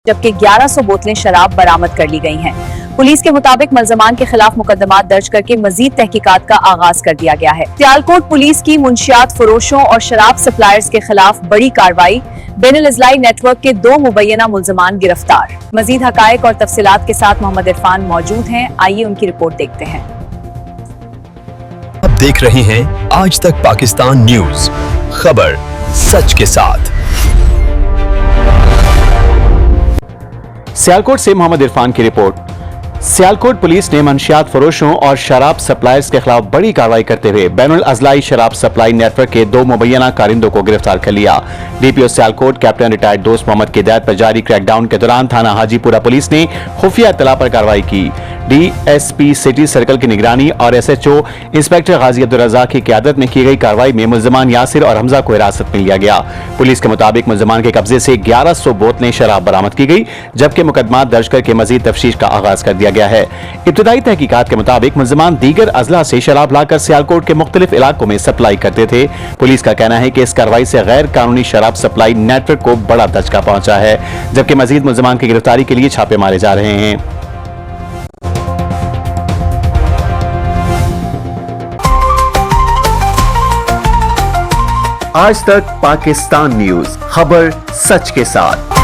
जबकि 1100 बोतलें शराब बरामद कर ली गई हैं। पुलिस के मुताबिक मुल्ज़मान के खिलाफ मुकदमा दर्ज करके मजीद तहकीकात का आगाज कर दिया गया है। सियालकोट पुलिस की मुंशियात फरोशों और शराब सप्लायर्स के खिलाफ बड़ी कार्रवाई, बैनुल अज़लाई नेटवर्क के 2 मुबैना मुल्ज़मान गिरफ्तार। मजीद हकायक और तफसीलात के साथ मोहम्मद इरफान मौजूद हैं, आइए उनकी रिपोर्ट देखते हैं। आप देख रहे हैं आज तक पाकिस्तान न्यूज, खबर सच के साथ। सियालकोट से मोहम्मद इरफान की रिपोर्ट। सियालकोट पुलिस ने मंशियात फरोशों और शराब सप्लायर्स के खिलाफ बड़ी कार्रवाई करते हुए बैनुल अज़लाई शराब सप्लाई नेटवर्क के 2 मुबैना कारिंदों को गिरफ्तार कर लिया। डीपीओ सियालकोट कैप्टन रिटायर्ड दोस्त मोहम्मद की हिदायत पर जारी क्रैकडाउन के दौरान थाना हाजीपुरा पुलिस ने खुफिया इत्तला पर कार्रवाई की। डीएसपी सिटी सर्कल की निगरानी और एसएचओ इंस्पेक्टर गाजी अब्दुल रज़ाक की क़यादत में की गई कार्रवाई में मुल्ज़मान यासिर और हमजा को हिरासत में लिया गया। पुलिस के मुताबिक मुल्ज़मान के कब्जे से 1100 बोतलें शराब बरामद की गई, जबकि मुकदमा दर्ज करके मजीद तफ्तीश का आगाज कर दिया गया है। इब्तदाई तहकीकात के मुताबिक मुल्ज़मान दीगर अजला से शराब लाकर सियालकोट के मुख्तलिफ इलाकों में सप्लाई करते थे। पुलिस का कहना है कि इस कार्रवाई से गैर कानूनी शराब सप्लाई नेटवर्क को बड़ा धचका पहुंचा है, जबकि मजीद मुल्ज़मान की गिरफ्तारी के लिए छापे मारे जा रहे हैं। आज तक पाकिस्तान न्यूज, खबर सच के साथ।